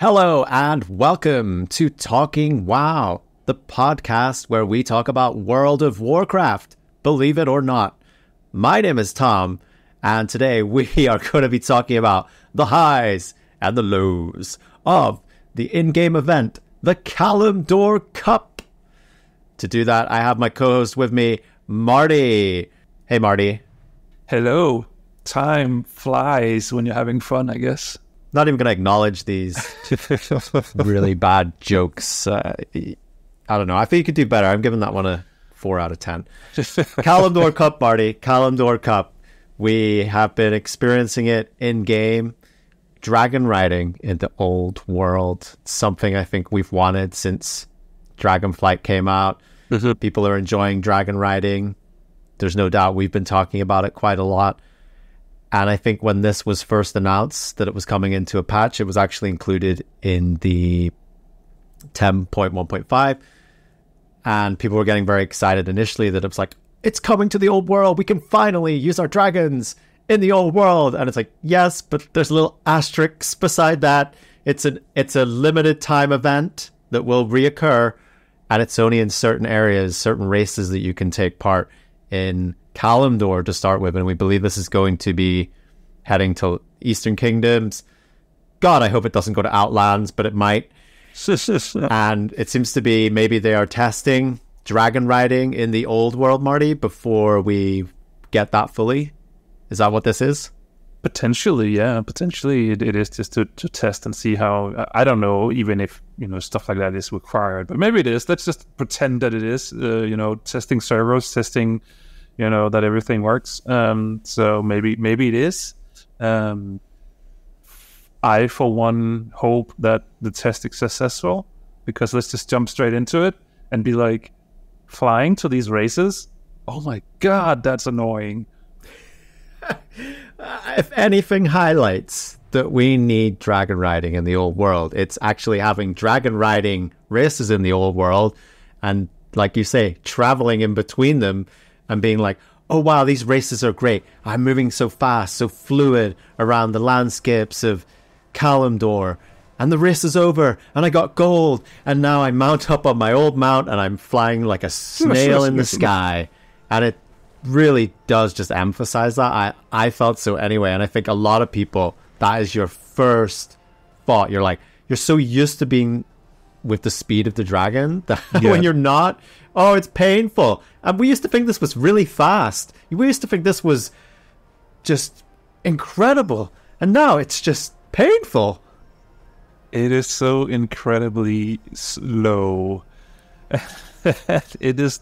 Hello and welcome to Talking WoW, the podcast where we talk about World of Warcraft, believe it or not. My name is Tom, and today we are going to be talking about the highs and the lows of the in-game event, the Kalimdor Cup. To do that, I have my co-host with me, Marty. Hey, Marty. Hello. Time flies when you're having fun, I guess. Not even going to acknowledge these really bad jokes. I don't know. I think you could do better. I'm giving that one a 4 out of 10. Kalimdor Cup, Marty. Kalimdor Cup. We have been experiencing it in-game. Dragonriding in the old world. Something I think we've wanted since Dragonflight came out. Mm-hmm. People are enjoying Dragonriding. There's no doubt we've been talking about it quite a lot. And I think when this was first announced that it was coming into a patch, it was actually included in the 10.1.5. And people were getting very excited initially that it was like, it's coming to the old world. We can finally use our dragons in the old world. And it's like, yes, but there's a little asterisk beside that. It's a limited time event that will reoccur. And it's only in certain areas, certain races that you can take part in Kalimdor to start with, and we believe this is going to be heading to Eastern Kingdoms. God, I hope it doesn't go to Outlands, but it might. And it seems to be maybe they are testing Dragonriding in the old world, Marty, before we get that fully. Is that what this is? Potentially, yeah. Potentially it is just to test and see how, I don't know, even if, stuff like that is required, but maybe it is. Let's just pretend that it is, testing servers, testing that everything works. So maybe it is. I, for one, hope that the test is successful, because let's just jump straight into it and be like, flying to these races? Oh my God, that's annoying. If anything highlights that we need Dragonriding in the old world, it's actually having Dragonriding races in the old world and, like you say, traveling in between them and being like, oh wow, these races are great. I'm moving so fast, so fluid around the landscapes of Kalimdor. And the race is over, and I got gold, and now I mount up on my old mount, and I'm flying like a snail in the sky. And it really does just emphasize that. I felt so anyway, and I think a lot of people, that is your first thought. You're like, you're so used to being with the speed of the dragon that when you're not, oh, it's painful. And we used to think this was really fast. We used to think this was just incredible. And now it's just painful. It is so incredibly slow. It is.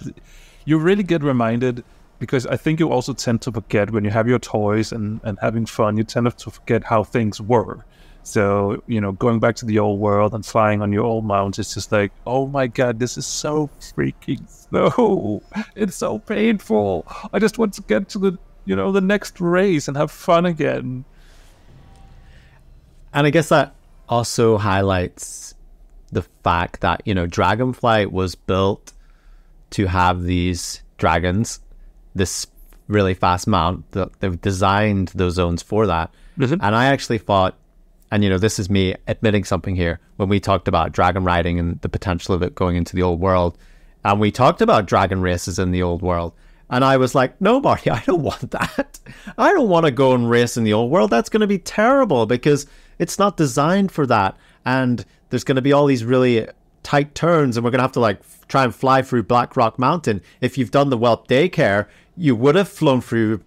You really get reminded, because I think you also tend to forget when you have your toys and having fun, you tend to forget how things were. So, going back to the old world and flying on your old mounts, it's just like, oh my God, this is so freaking slow. It's so painful. I just want to get to the next race and have fun again. And I guess that also highlights the fact that, Dragonflight was built to have these dragons, this really fast mount. They've designed those zones for that. Mm-hmm. And I actually thought, and this is me admitting something here, when we talked about Dragonriding and the potential of it going into the old world, and we talked about dragon races in the old world, and I was like, no, Marty, I don't want that. I don't want to go and race in the old world. That's going to be terrible, because it's not designed for that. And there's going to be all these really tight turns, and we're going to have to try and fly through Blackrock Mountain. If you've done the Whelp Daycare, you would have flown through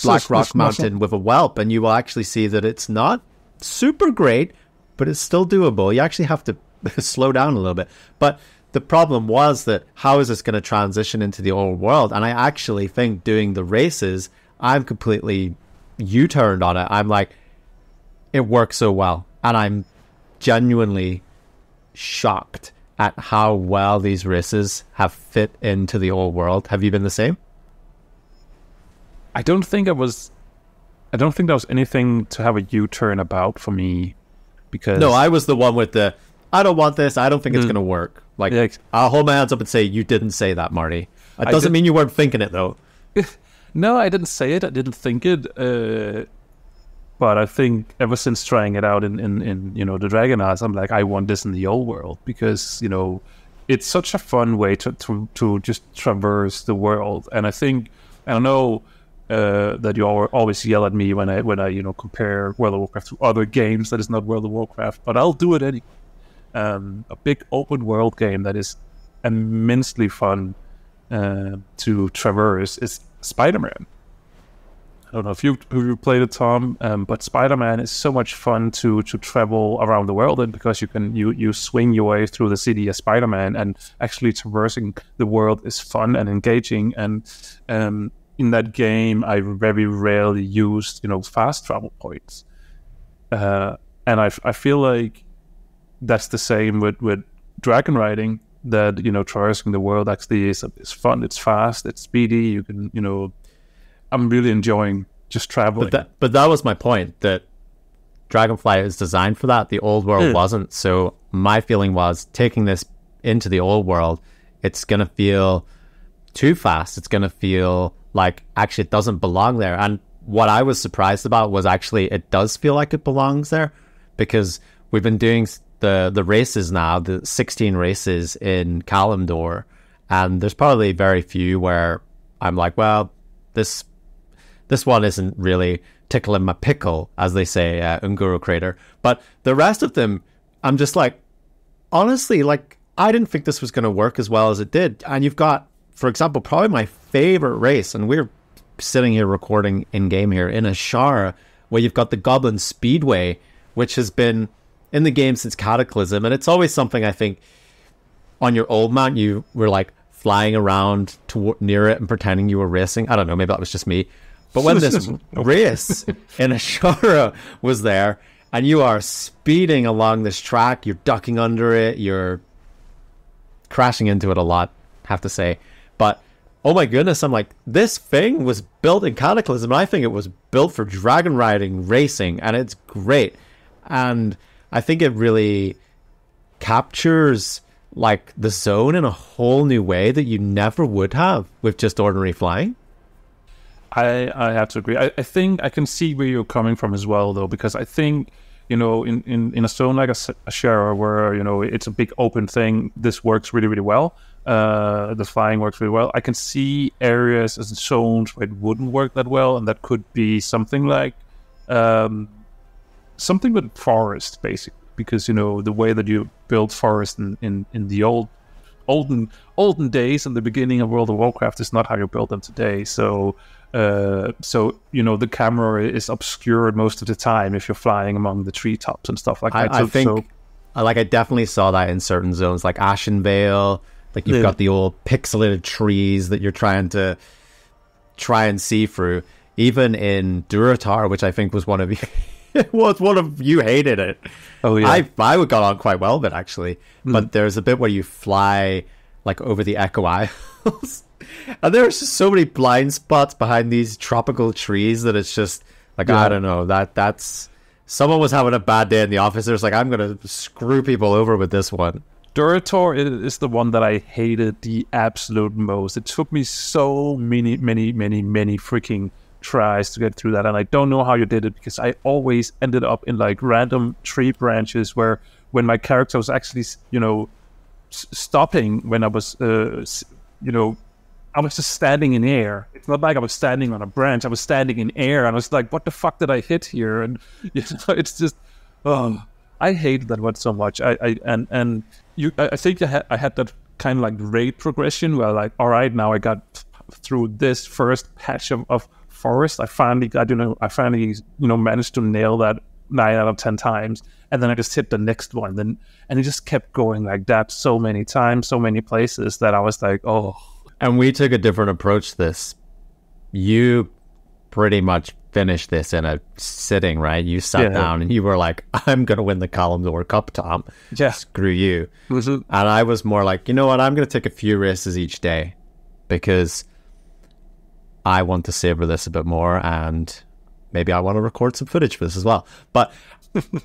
Blackrock Mountain with a Whelp, and you will actually see that it's not super great, but it's still doable. You actually have to slow down a little bit. But the problem was that how is this going to transition into the old world? And I actually think doing the races, I'm completely U-turned on it. I'm like, it works so well. And I'm genuinely shocked at how well these races have fit into the old world. Have you been the same? I don't think there was anything to have a U-turn about for me, because no, I was the one with the, I don't want this. I don't think it's going to work. I'll hold my hands up and say, you didn't say that, Marty. It doesn't mean you weren't thinking it, though. No, I didn't say it. I didn't think it. But I think ever since trying it out in the Dragonheart, I'm like, I want this in the old world, because it's such a fun way to just traverse the world. And I don't know that you always yell at me when I compare World of Warcraft to other games that is not World of Warcraft, but I'll do it anyway. A big open world game that is immensely fun to traverse is Spider-Man. I don't know if you played it, Tom, but Spider-Man is so much fun to travel around the world in, because you swing your way through the city as Spider-Man, and actually traversing the world is fun and engaging. And in that game, I very rarely used fast travel points, and I feel like that's the same with Dragonriding. That traversing the world actually is fun. It's fast. It's speedy. You can I'm really enjoying just traveling. But that was my point, that Dragonflight is designed for that. The old world wasn't. So my feeling was, taking this into the old world, it's going to feel too fast. It's going to feel like actually it doesn't belong there. And what I was surprised about was actually it does feel like it belongs there, because we've been doing the races now, the 16 races in Kalimdor, and there's probably very few where I'm like, well, this one isn't really tickling my pickle, as they say, Unguru Crater. But the rest of them, I'm just like, honestly, like, I didn't think this was going to work as well as it did. And you've got, for example, probably my favorite race, and we're sitting here recording in-game here, in Ashara, where you've got the Goblin Speedway, which has been in the game since Cataclysm. And it's always something, I think, on your old mount, you were like flying around near it and pretending you were racing. I don't know, maybe that was just me. But when this race in Ashara was there, and you are speeding along this track, you're ducking under it, you're crashing into it a lot, have to say. But, oh my goodness, I'm like, this thing was built in Cataclysm, and I think it was built for Dragonriding racing, and it's great. And I think it really captures like the zone in a whole new way that you never would have with just ordinary flying. I have to agree. I think I can see where you're coming from as well, though, because I think, in a zone like a Shara, where, it's a big open thing, this works really, really well. The flying works really well. I can see areas as zones where it wouldn't work that well, and that could be something like something with forest, basically, because, the way that you build forest in the olden days, in the beginning of World of Warcraft, is not how you build them today. So the camera is obscured most of the time if you're flying among the treetops and stuff like that. I think I definitely saw that in certain zones, like Ashenvale. Like, you've got the old pixelated trees that you're trying and see through. Even in Durotar, which I think was one of you hated it. Oh yeah, I got on quite well with it, actually. But there's a bit where you fly like over the Echo Isles. And there's just so many blind spots behind these tropical trees that it's just like, I don't know, that's someone was having a bad day in the office. There's like, I'm gonna screw people over with this one. Durator is the one that I hated the absolute most. It took me so many freaking tries to get through that, and I don't know how you did it, because I always ended up in like random tree branches where, when my character was actually stopping, when I was I was just standing in air. It's not like I was standing on a branch. I was standing in air, and I was like, what the fuck did I hit here? And it's just, I hated that one so much. I think I had that kind of like rate progression where, like, all right, now I got through this first patch of forest. I finally managed to nail that 9 out of 10 times, and then I just hit the next one. And it just kept going like that so many times, so many places, that I was like, oh. And we took a different approach to this. You pretty much finished this in a sitting, right? You sat down and you were like, I'm going to win the Kalimdor Cup, Tom. Yeah. Screw you. And I was more like, you know what? I'm going to take a few races each day, because I want to savor this a bit more, and maybe I want to record some footage for this as well. But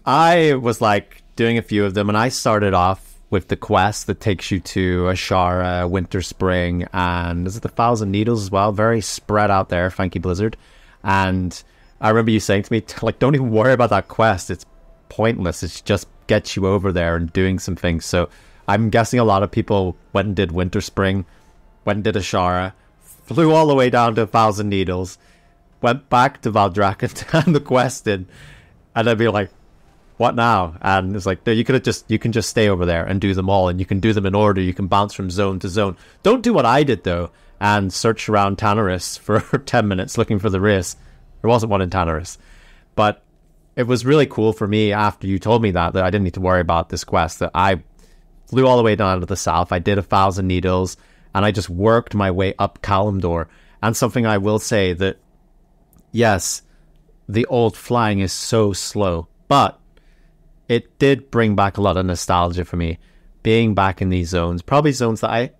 I was like doing a few of them, and I started off with the quest that takes you to Ashara, Winter Spring, and is it the Thousand Needles as well? Very spread out there, thank you, Blizzard. And I remember you saying to me, like, don't even worry about that quest. It's pointless. It just gets you over there and doing some things. So I'm guessing a lot of people went and did Winter Spring, went and did Ashara, flew all the way down to 1,000 Needles, went back to Valdrakken and the quest in, and I'd be like, what now? And it's like, no, you can just stay over there and do them all, and you can do them in order. You can bounce from zone to zone. Don't do what I did though and search around Tanarus for 10 minutes looking for the race. There wasn't one in Tanarus, but it was really cool for me after you told me that I didn't need to worry about this quest, that I flew all the way down to the south. I did 1,000 Needles and I just worked my way up Kalimdor. And something I will say that, yes, the old flying is so slow, but it did bring back a lot of nostalgia for me, being back in these zones. Probably zones that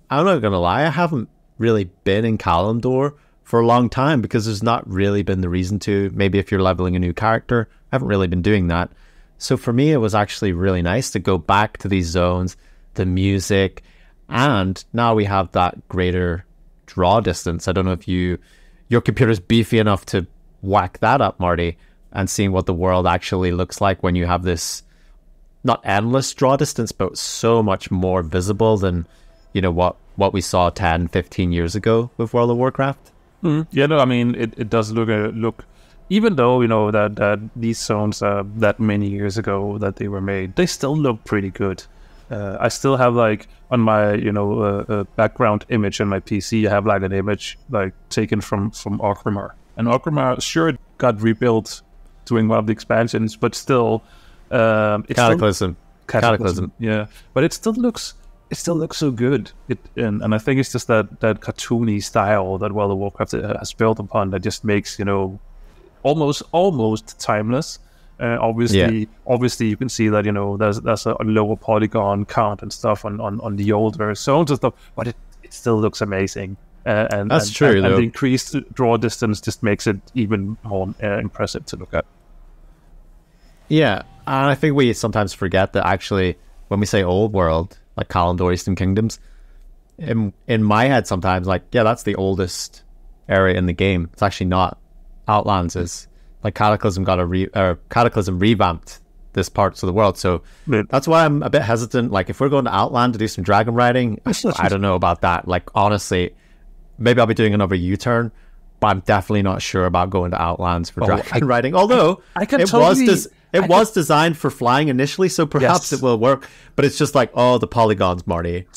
I'm not going to lie, I haven't really been in Kalimdor for a long time because there's not really been the reason to. Maybe if you're leveling a new character, I haven't really been doing that. So for me, it was actually really nice to go back to these zones, the music, and now we have that greater draw distance. I don't know if your computer's beefy enough to whack that up, Marty, and seeing what the world actually looks like when you have this not endless draw distance, but so much more visible than, you know, what we saw 10, 15 years ago with World of Warcraft. Yeah, no, I mean, it does look, even though, you know, that these zones that many years ago that they were made, they still look pretty good. I still have, like, on my, you know, background image on my PC, I have, like, an image, like, taken from Orgrimmar. And Orgrimmar, sure, it got rebuilt during one of the expansions, but still... Cataclysm. Yeah, but it still looks so good. And I think it's just that cartoony style that World of Warcraft has built upon that just makes, you know, almost timeless. Obviously you can see that, you know, there's a lower polygon count and stuff on the older zones and stuff, but it still looks amazing. And that's true. And the increased draw distance just makes it even more impressive to look at. Yeah, and I think we sometimes forget that actually when we say old world, like Kalimdor, Eastern Kingdoms, in my head sometimes, like, yeah, that's the oldest area in the game. It's actually not. Outlands is. Like, Cataclysm Cataclysm revamped this parts of the world, so that's why I'm a bit hesitant. Like, if we're going to Outland to do some dragon riding, I don't know about that. Like, honestly, maybe I'll be doing another U-turn, but I'm definitely not sure about going to Outlands for dragon riding. Although it was designed for flying initially, so perhaps it will work. But it's just like, oh, the polygons, Marty.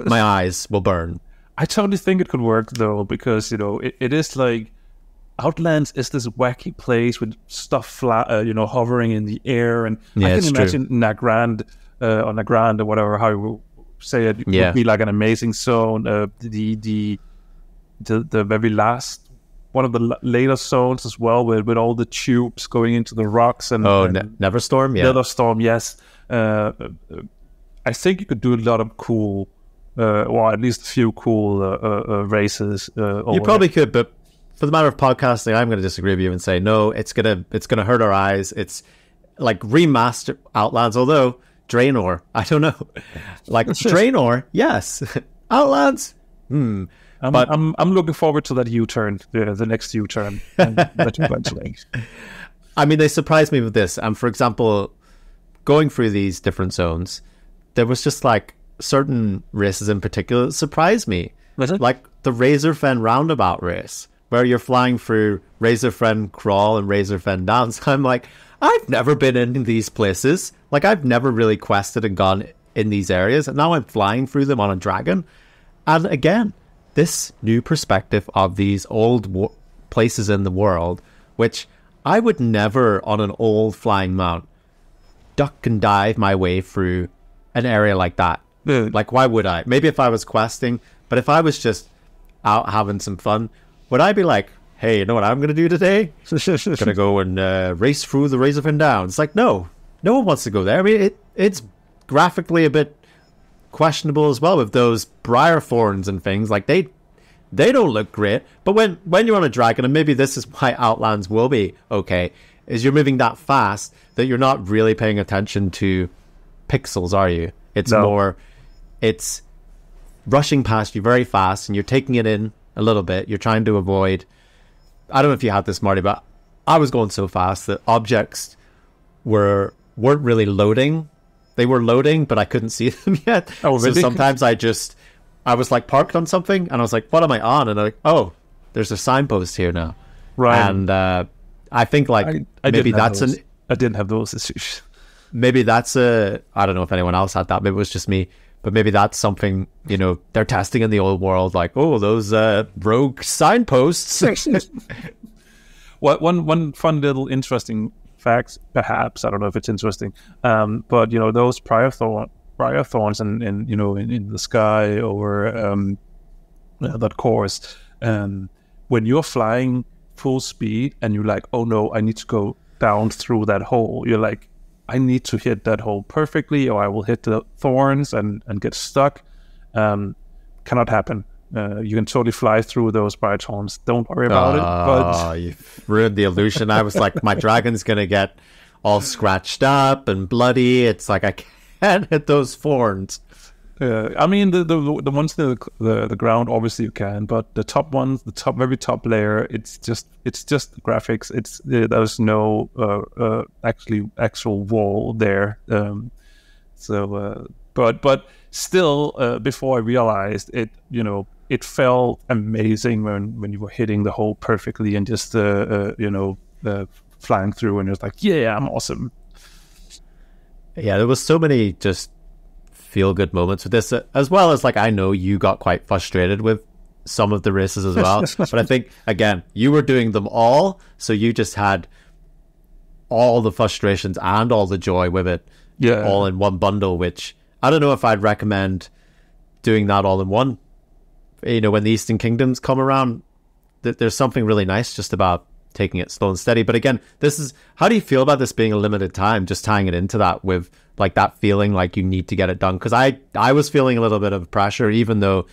My eyes will burn. I totally think it could work, though, because, you know, it is like... Outlands is this wacky place with stuff hovering in the air, and I can imagine Nagrand or whatever, how you say it, would be like an amazing zone. The very last one of the later zones as well, with all the tubes going into the rocks and Neverstorm, Neverstorm, yes. I think you could do a lot of cool, or at least a few cool races. You probably could, but for the matter of podcasting, I'm going to disagree with you and say no. It's gonna hurt our eyes. It's like remaster Outlands, although Draenor, I don't know. Like Draenor, yes. Outlands, But I'm looking forward to that U-turn, the next U-turn. I mean, they surprised me with this. And for example, going through these different zones, there was just like certain races in particular that surprised me. Was it? Like the Razorfen roundabout race, where you're flying through Razorfen Crawl and Razorfen Downs. I'm like, I've never been in these places. Like, I've never really quested and gone in these areas. And now I'm flying through them on a dragon. And again, this new perspective of these old places in the world, which I would never on an old flying mount duck and dive my way through an area like that. Like, why would I? Maybe if I was questing, but if I was just out having some fun, would I be like, hey, you know what I'm going to do today? I'm going to go and race through the Razorfen Downs. It's like, no one wants to go there. I mean, it's graphically a bit questionable as well with those briar thorns and things. Like, they don't look great. But when you're on a dragon, and maybe this is why Outlands will be okay, is you're moving that fast that you're not really paying attention to pixels, are you? It's more, it's rushing past you very fast, and you're taking it in a little bit. You're trying to avoid, I don't know if you had this, Marty, but I was going so fast that objects weren't really loading. They were loading, but I couldn't see them yet. Oh, really? So sometimes I was like parked on something, and I was like, what am I on? And I'm like, oh, there's a signpost here now. Right. And I think like maybe that's I didn't have those issues. Maybe that's I don't know if anyone else had that. Maybe it was just me. But maybe that's something, you know, they're testing in the old world, like, oh, those rogue signposts. One fun little interesting fact, perhaps, I don't know if it's interesting, but, you know, those prior thorns in you know, in the sky over that course, when you're flying full speed and you're like, oh no, I need to go down through that hole, you're like, I need to hit that hole perfectly or I will hit the thorns and get stuck. Cannot happen. You can totally fly through those bright thorns. Don't worry about it. But you've ruined the illusion. I was like, my dragon's going to get all scratched up and bloody. It's like, I can't hit those thorns. I mean, the ones in the ground, obviously you can, but the top ones, very top layer, it's just graphics. There's no actual wall there. But still, before I realized it, you know, it felt amazing when you were hitting the hole perfectly and just flying through, and it was like, yeah, I'm awesome. Yeah, there was so many just feel good moments with this, as well as like I know you got quite frustrated with some of the races as well. But I think again you were doing them all, so you just had all the frustrations and all the joy with it, all in one bundle. Which I don't know if I'd recommend doing that all in one. You know, when the Eastern Kingdoms come around, there's something really nice just about taking it slow and steady. But again, this is, how do you feel about this being a limited time, just tying it into that with like that feeling like you need to get it done? Because I was feeling a little bit of pressure, even though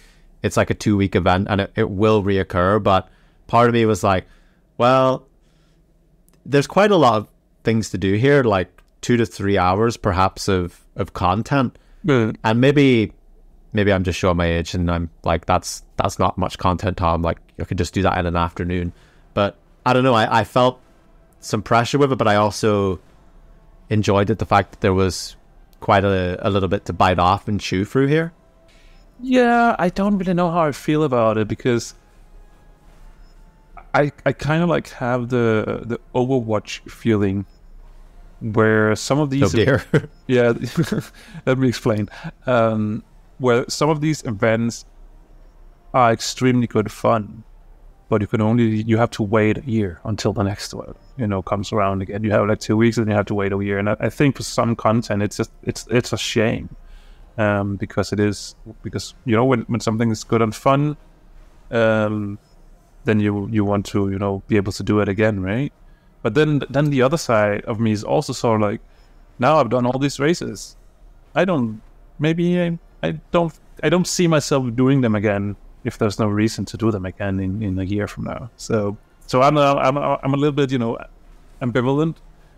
it's like a 2-week event and it will reoccur. But part of me was like, well, there's quite a lot of things to do here, like 2 to 3 hours perhaps of content. And maybe I'm just showing my age and I'm like, that's not much content, Tom. Like, you could just do that in an afternoon. But I don't know, I felt some pressure with it, but I also enjoyed it, the fact that there was quite a little bit to bite off and chew through here. Yeah, I don't really know how I feel about it, because I kind of like have the Overwatch feeling, where some of these... Oh dear. Yeah, let me explain. Where some of these events are extremely good fun, but you have to wait a year until the next one, you know, comes around again. You have like 2 weeks and you have to wait a year. And I think for some content, it's a shame, because you know, when something is good and fun, then you want to, you know, be able to do it again, right? But then the other side of me is also sort of like, now I've done all these races, I don't see myself doing them again if there's no reason to do them again in a year from now. So I'm a little bit, you know,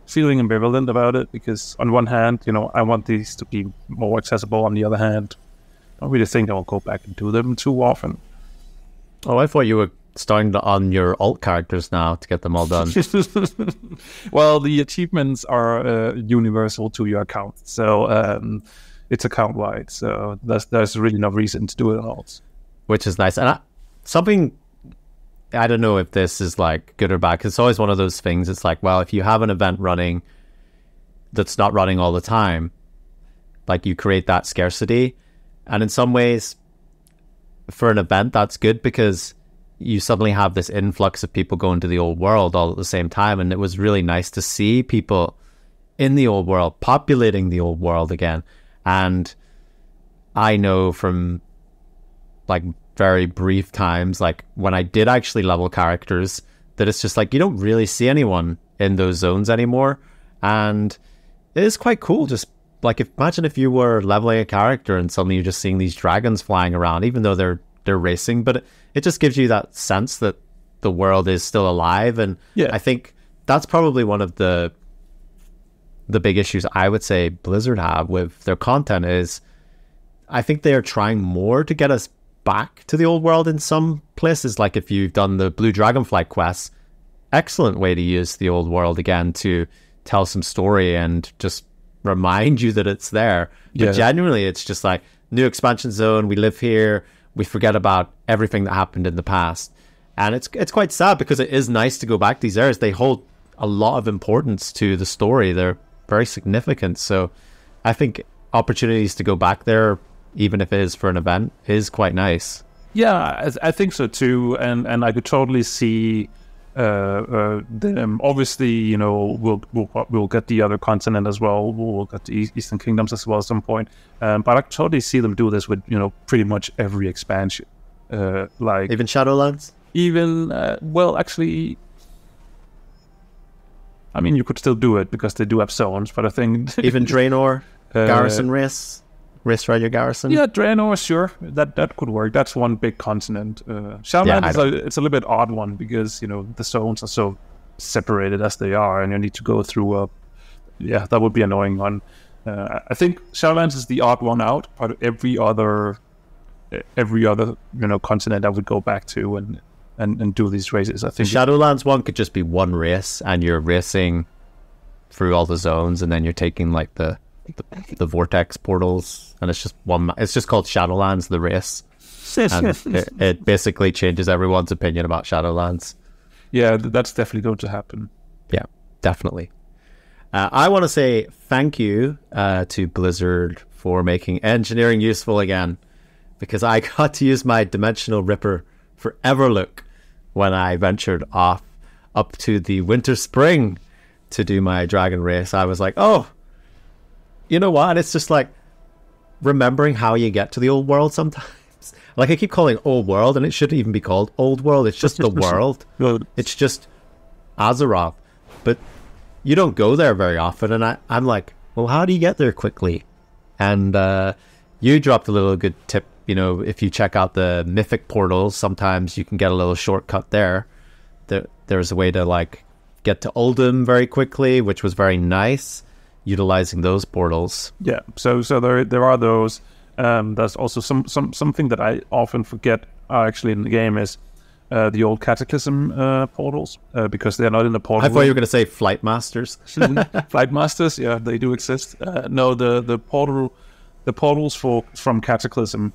feeling ambivalent about it, because on one hand, you know, I want these to be more accessible. On the other hand, I don't really think I will go back and do them too often. Oh, I thought you were starting on your alt characters now to get them all done. Well, the achievements are universal to your account, so it's account wide. So there's really no reason to do it on alts. Which is nice. And something, I don't know if this is like good or bad, because it's always one of those things. It's like, well, if you have an event running that's not running all the time, like you create that scarcity. And in some ways, for an event, that's good, because you suddenly have this influx of people going to the old world all at the same time. And it was really nice to see people in the old world, populating the old world again. And I know from like very brief times, like when I did actually level characters, that it's just like you don't really see anyone in those zones anymore. And it is quite cool. Just like, imagine if you were leveling a character and suddenly you're just seeing these dragons flying around, even though they're racing, but it just gives you that sense that the world is still alive. And yeah, I think that's probably one of the big issues I would say Blizzard have with their content is, I think they are trying more to get us back to the old world in some places. Like if you've done the Blue Dragonfly quests, excellent way to use the old world again to tell some story and just remind you that it's there. But genuinely, it's just like new expansion zone. We live here. We forget about everything that happened in the past. And it's quite sad because it is nice to go back to these areas. They hold a lot of importance to the story. They're very significant. So I think opportunities to go back there, even if it is for an event, is quite nice. Yeah, I think so too. And I could totally see them. Obviously, you know, we'll get the other continent as well. We'll get the Eastern Kingdoms as well at some point. But I could totally see them do this with, you know, pretty much every expansion. Like even Shadowlands? Even, well, actually, I mean, you could still do it because they do have zones, but I think... Even Draenor, Garrison Race around your garrison? Yeah, Draenor, sure. That could work. That's one big continent. Shadowlands, it's a little bit odd one because, you know, the zones are so separated as they are, and you need to go through yeah, that would be annoying one. I think Shadowlands is the odd one out, but every other, you know, continent I would go back to and do these races. I think the Shadowlands one could just be one race, and you're racing through all the zones, and then you're taking like the vortex portals, and it's just one. It's just called Shadowlands, the race, and it basically changes everyone's opinion about Shadowlands. Yeah, that's definitely going to happen. Yeah, definitely. I want to say thank you to Blizzard for making engineering useful again, because I got to use my Dimensional Ripper for Everlook when I ventured off up to the Winter Spring to do my dragon race. I was like, oh, you know what? It's just like remembering how you get to the old world sometimes. Like I keep calling old world, and it shouldn't even be called old world. It's just the world. It's just Azeroth. But you don't go there very often. And I'm like, well, how do you get there quickly? And you dropped a little good tip. You know, if you check out the mythic portals, sometimes you can get a little shortcut there. There's a way to like get to Uldum very quickly, which was very nice, utilizing those portals. Yeah, so there are those. There's also something that I often forget actually in the game is the old Cataclysm portals, because they're not in the portal. I thought you were going to say Flight Masters. Flight Masters, yeah, they do exist. No, the portals from Cataclysm,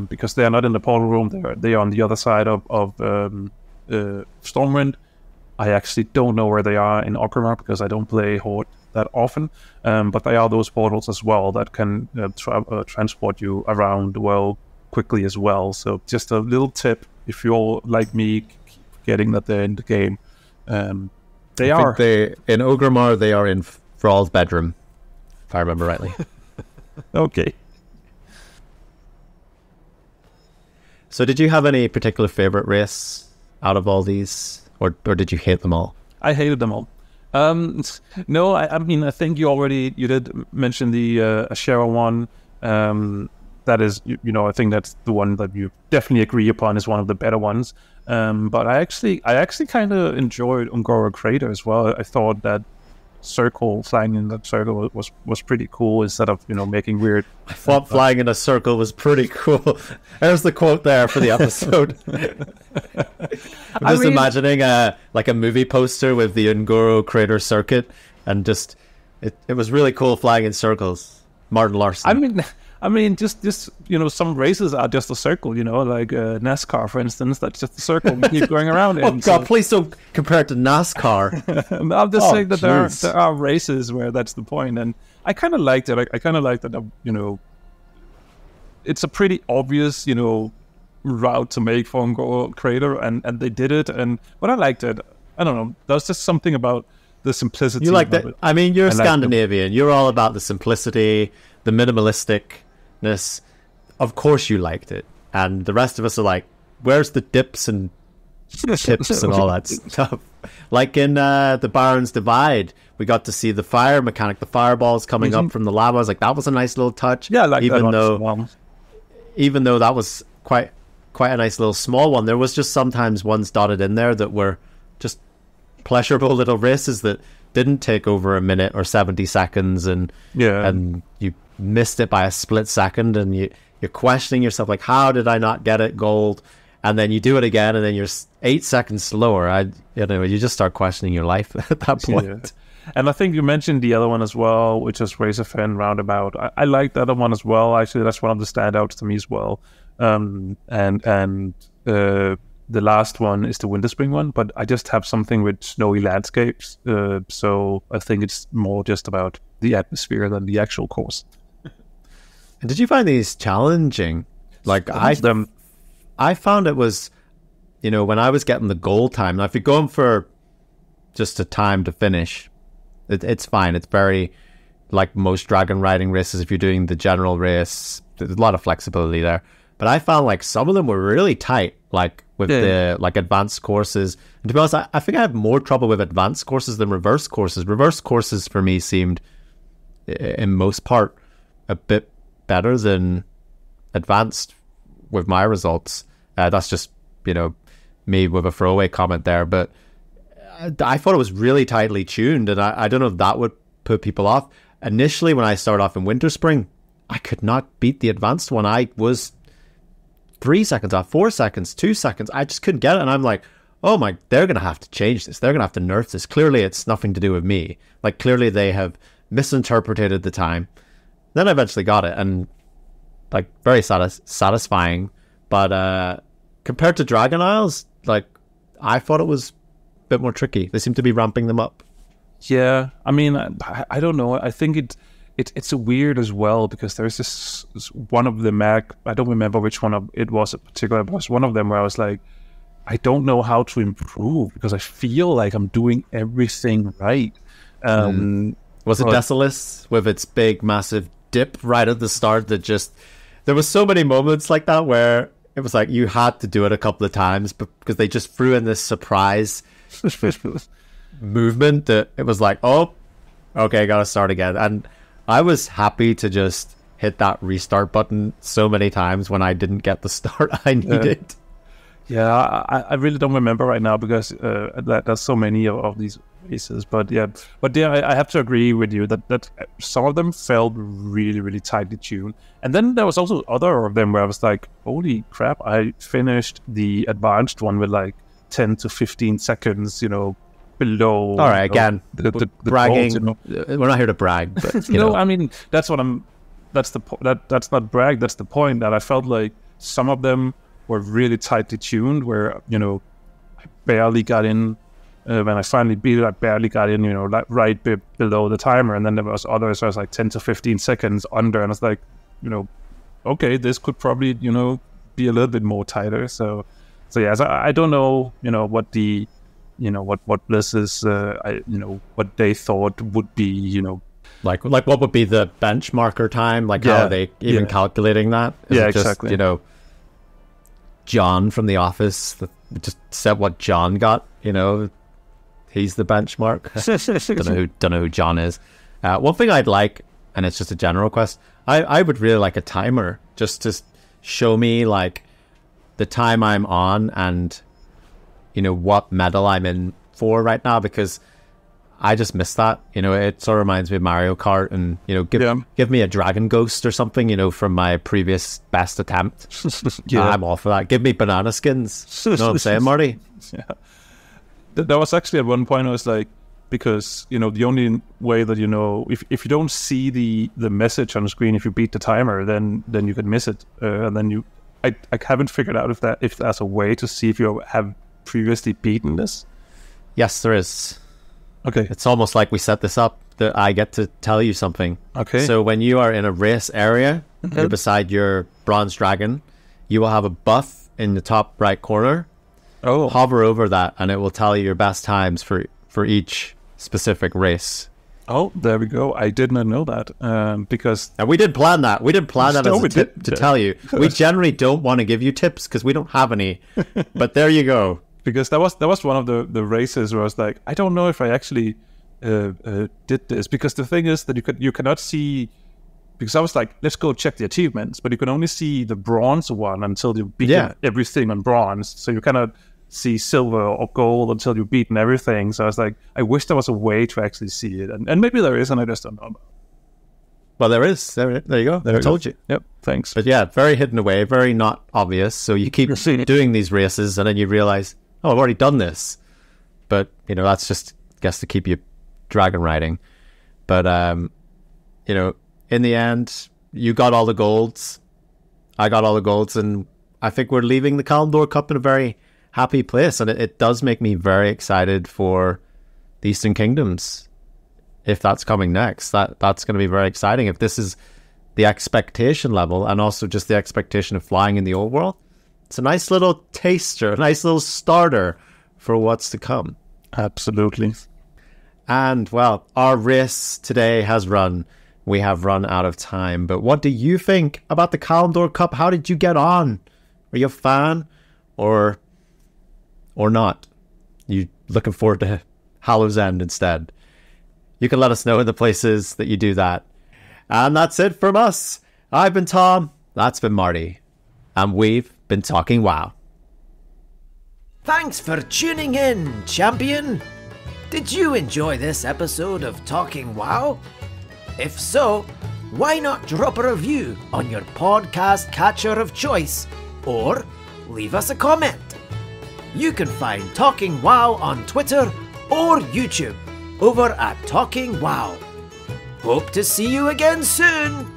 because they are not in the portal room. They are on the other side of Stormwind. I actually don't know where they are in Orgrimmar because I don't play Horde that often. But they are those portals as well that can transport you around well quickly as well. So just a little tip if you're like me, getting that they're in the game. In Orgrimmar they are in Thrall's bedroom, if I remember rightly. Okay. So did you have any particular favorite race out of all these, or did you hate them all? I hated them all. No, I mean, I think you did mention the Ashera one. That is, you know, I think that's the one that you definitely agree upon is one of the better ones. But I actually kind of enjoyed Ungoro Crater as well. I thought that flying in that circle was pretty cool instead of, you know, making weird. I thought flying in a circle was pretty cool. There's the quote there for the episode. I'm just imagining like a movie poster with the Ungoro Crater circuit, and just it was really cool flying in circles. Martin Larson. I mean, just you know, some races are just a circle, you know, like NASCAR, for instance. That's just a circle we keep going around in. Oh God, please don't compare it to NASCAR. I'm just saying that there are races where that's the point, and I kind of liked it. I kind of liked that, you know, it's a pretty obvious, you know, route to make for Ungoro Crater, and they did it, but I liked it. I don't know. There was just something about the simplicity. You like that? I mean, you're Scandinavian. You're all about the simplicity, the minimalisticness. Of course you liked it. And the rest of us are like, where's the dips and tips and all that stuff? Like in the Baron's Divide, we got to see the fire mechanic, the fireballs coming up from the lava. I was like, that was a nice little touch. Yeah, I like even that even though that was quite a nice little small one, there was just sometimes ones dotted in there that were just pleasurable little races that didn't take over a minute or 70 seconds, and you missed it by a split second, and you're questioning yourself like, how did I not get it gold? and then you do it again, and then you're 8 seconds slower. You just start questioning your life at that point. Yeah. And I think you mentioned the other one as well, which is Race of Fen Roundabout. I like that other one as well. Actually, that's one of the standouts to me as well. The last one is the Winter Spring one, but I just have something with snowy landscapes. So I think it's more just about the atmosphere than the actual course. And did you find these challenging? Like I found it was, when I was getting the goal time. Now, if you're going for just a time to finish, it's fine. It's very like most dragon riding races. If you're doing the general race, there's a lot of flexibility there. But I found like some of them were really tight, like with the like advanced courses. And to be honest, I think I have more trouble with advanced courses than reverse courses. Reverse courses for me seemed, in most part, a bit better than advanced with my results. That's just, me with a throwaway comment there. But I thought it was really tightly tuned, and I don't know if that would put people off. Initially, when I started off in Winter Spring, I could not beat the advanced one. I was 3 seconds off, 4 seconds, 2 seconds. I just couldn't get it. And I'm like, oh my, they're going to have to change this. They're going to have to nerf this. Clearly, it's nothing to do with me. Like, clearly they have misinterpreted the time. Then I eventually got it, and like very satisfying. But compared to Dragon Isles, like I thought it was a bit more tricky. They seem to be ramping them up. Yeah, I mean, I don't know. I think it's weird as well, because there's this one of the I don't remember which one it was in particular, but it was one of them where I was like, I don't know how to improve because I feel like I'm doing everything right. Was it Decilis with its big massive dip right at the start that just, there was so many moments like that where it was like you had to do it a couple of times because they just threw in this surprise movement that it was like, oh, okay, gotta start again. And I was happy to just hit that restart button so many times when I didn't get the start I needed. Yeah, I really don't remember right now because there's so many of these races. But I have to agree with you that some of them felt really, really tightly tuned. And then there was also other of them where I was like, holy crap, I finished the advanced one with like 10 to 15 seconds, below. All right, again, the bragging. goals, We're not here to brag, but I mean, that's that's not brag. That's the point, that I felt like some of them were really tightly tuned, where I barely got in. When I finally beat it, I barely got in, like right below the timer. And then there was others where I was like 10 to 15 seconds under, and I was like, okay, this could probably be a little bit more tighter. So yeah, I don't know, what the what Bliss's what they thought would be, like what would be the benchmarker time? Like how are they even calculating that? Is it just, exactly. John from The Office just said what John got. He's the benchmark. don't know who John is. One thing I'd like, and it's just a general request, I would really like a timer just to show me like the time I'm on and what medal I'm in for right now, because I just miss that. It sort of reminds me of Mario Kart, and give me a Dragon Ghost or something, from my previous best attempt. I'm all for that. Give me banana skins. You know what I'm saying, Marty? Yeah. There was actually at one point I was like, because the only way that if you don't see the message on the screen, if you beat the timer, then you can miss it, and then I haven't figured out if there's a way to see if you have previously beaten this. Yes, there is. Okay. It's almost like we set this up that I get to tell you something. Okay. So when you are in a race area, you're beside your bronze dragon, you will have a buff in the top right corner. Oh. Hover over that and it will tell you your best times for each specific race. Oh, there we go. I did not know that, because... And we didn't plan that. We didn't plan that as a tip to tell you. We generally don't want to give you tips because we don't have any. But there you go. Because that was one of the races where I was like, I don't know if I actually did this. Because the thing is that you cannot see... Because I was like, let's go check the achievements. But you can only see the bronze one until you've beaten everything on bronze. So you cannot see silver or gold until you've beaten everything. So I was like, I wish there was a way to actually see it. And maybe there is, and I just don't know about it. Well, there is. There you go. I told you. Yep. Thanks. But yeah, very hidden away, very not obvious. So you keep doing these races, and then you realize, oh, I've already done this. But you know, that's just, I guess, to keep you dragon riding. But you know, in the end, you got all the golds. I got all the golds, and I think we're leaving the Kalimdor Cup in a very happy place. And it does make me very excited for the Eastern Kingdoms. If that's coming next, that's going to be very exciting. If this is the expectation level, and also just the expectation of flying in the old world, it's a nice little taster, a nice little starter for what's to come. Absolutely. And well, our race today has run. We have run out of time. But what do you think about the Kalimdor Cup? How did you get on? Are you a fan or not? You looking forward to Hallow's End instead? You can let us know in the places that you do that. And that's it from us. I've been Tom. That's been Marty. And we've been talking WoW. Thanks for tuning in, champion. Did you enjoy this episode of Talking WoW? If so, why not drop a review on your podcast catcher of choice, or leave us a comment. You can find Talking WoW on Twitter or YouTube over at Talking WoW. Hope to see you again soon.